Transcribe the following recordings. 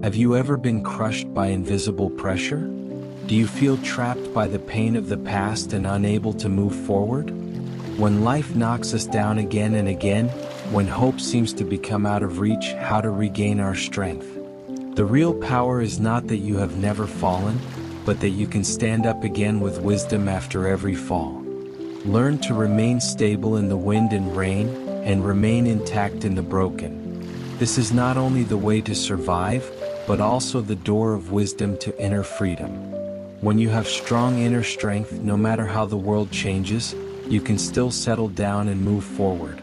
Have you ever been crushed by invisible pressure? Do you feel trapped by the pain of the past and unable to move forward? When life knocks us down again and again, when hope seems to become out of reach, how to regain our strength? The real power is not that you have never fallen, but that you can stand up again with wisdom after every fall. Learn to remain stable in the wind and rain, and remain intact in the broken. This is not only the way to survive, but also the door of wisdom to inner freedom. When you have strong inner strength, no matter how the world changes, you can still settle down and move forward.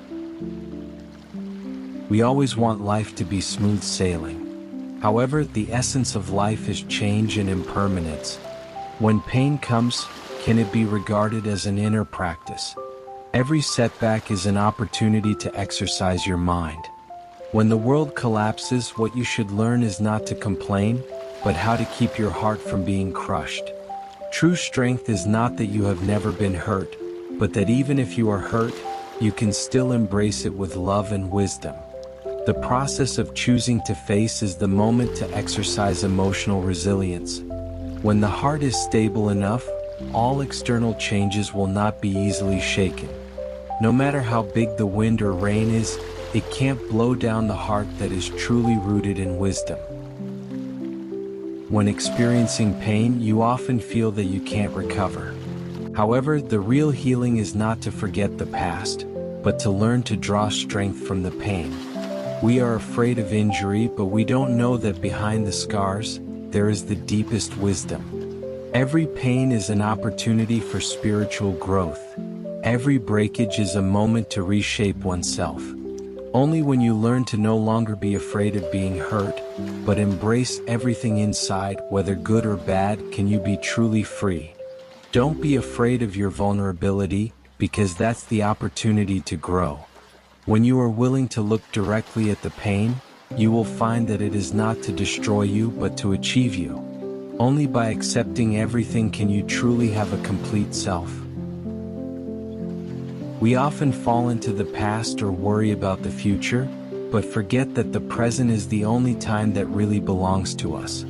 We always want life to be smooth sailing. However, the essence of life is change and impermanence. When pain comes, can it be regarded as an inner practice? Every setback is an opportunity to exercise your mind. When the world collapses, what you should learn is not to complain, but how to keep your heart from being crushed. True strength is not that you have never been hurt, but that even if you are hurt, you can still embrace it with love and wisdom. The process of choosing to face is the moment to exercise emotional resilience. When the heart is stable enough, all external changes will not be easily shaken. No matter how big the wind or rain is, it can't blow down the heart that is truly rooted in wisdom. When experiencing pain, you often feel that you can't recover. However, the real healing is not to forget the past, but to learn to draw strength from the pain. We are afraid of injury, but we don't know that behind the scars, there is the deepest wisdom. Every pain is an opportunity for spiritual growth. Every breakage is a moment to reshape oneself. Only when you learn to no longer be afraid of being hurt, but embrace everything inside, whether good or bad, can you be truly free. Don't be afraid of your vulnerability, because that's the opportunity to grow. When you are willing to look directly at the pain, you will find that it is not to destroy you but to achieve you. Only by accepting everything can you truly have a complete self. We often fall into the past or worry about the future, but forget that the present is the only time that really belongs to us.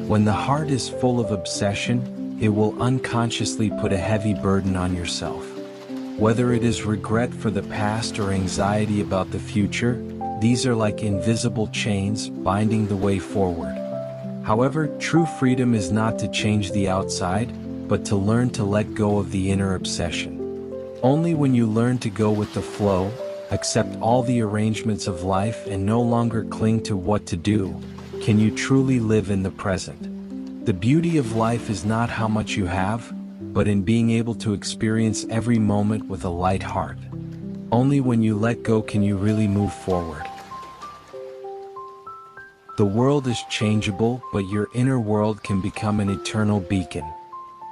When the heart is full of obsession, it will unconsciously put a heavy burden on yourself. Whether it is regret for the past or anxiety about the future, these are like invisible chains binding the way forward. However, true freedom is not to change the outside, but to learn to let go of the inner obsession. Only when you learn to go with the flow, accept all the arrangements of life and no longer cling to what to do, can you truly live in the present. The beauty of life is not how much you have, but in being able to experience every moment with a light heart. Only when you let go can you really move forward. The world is changeable, but your inner world can become an eternal beacon.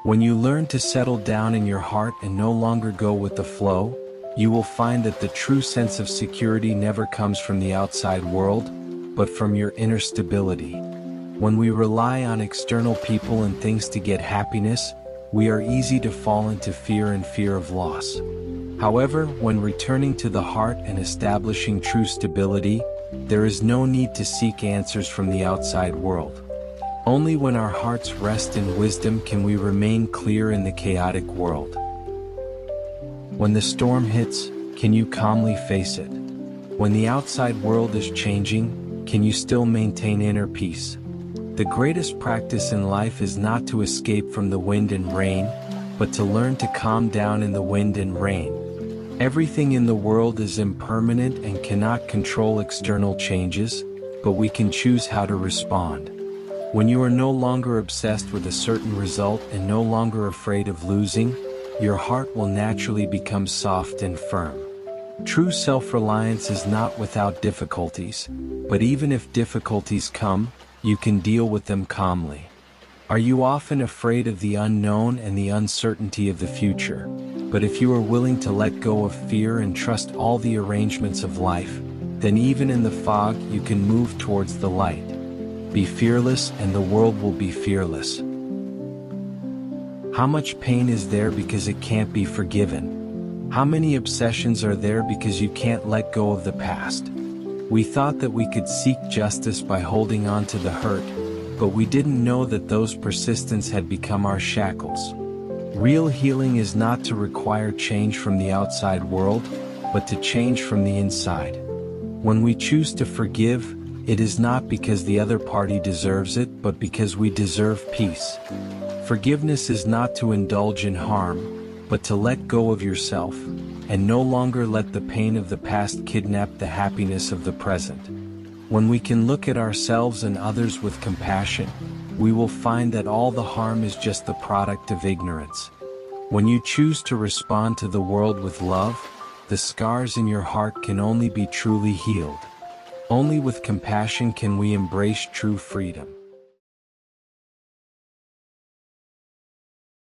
When you learn to settle down in your heart and no longer go with the flow, you will find that the true sense of security never comes from the outside world, but from your inner stability. When we rely on external people and things to get happiness, we are easy to fall into fear and fear of loss. However, when returning to the heart and establishing true stability, there is no need to seek answers from the outside world. Only when our hearts rest in wisdom can we remain clear in the chaotic world. When the storm hits, can you calmly face it? When the outside world is changing, can you still maintain inner peace? The greatest practice in life is not to escape from the wind and rain, but to learn to calm down in the wind and rain. Everything in the world is impermanent and cannot control external changes, but we can choose how to respond. When you are no longer obsessed with a certain result and no longer afraid of losing, your heart will naturally become soft and firm. True self-reliance is not without difficulties, but even if difficulties come, you can deal with them calmly. Are you often afraid of the unknown and the uncertainty of the future? But if you are willing to let go of fear and trust all the arrangements of life, then even in the fog you can move towards the light. Be fearless and the world will be fearless. How much pain is there because it can't be forgiven? How many obsessions are there because you can't let go of the past? We thought that we could seek justice by holding on to the hurt, but we didn't know that those persistence had become our shackles. Real healing is not to require change from the outside world, but to change from the inside. When we choose to forgive, it is not because the other party deserves it, but because we deserve peace. Forgiveness is not to indulge in harm, but to let go of yourself, and no longer let the pain of the past kidnap the happiness of the present. When we can look at ourselves and others with compassion, we will find that all the harm is just the product of ignorance. When you choose to respond to the world with love, the scars in your heart can only be truly healed. Only with compassion can we embrace true freedom.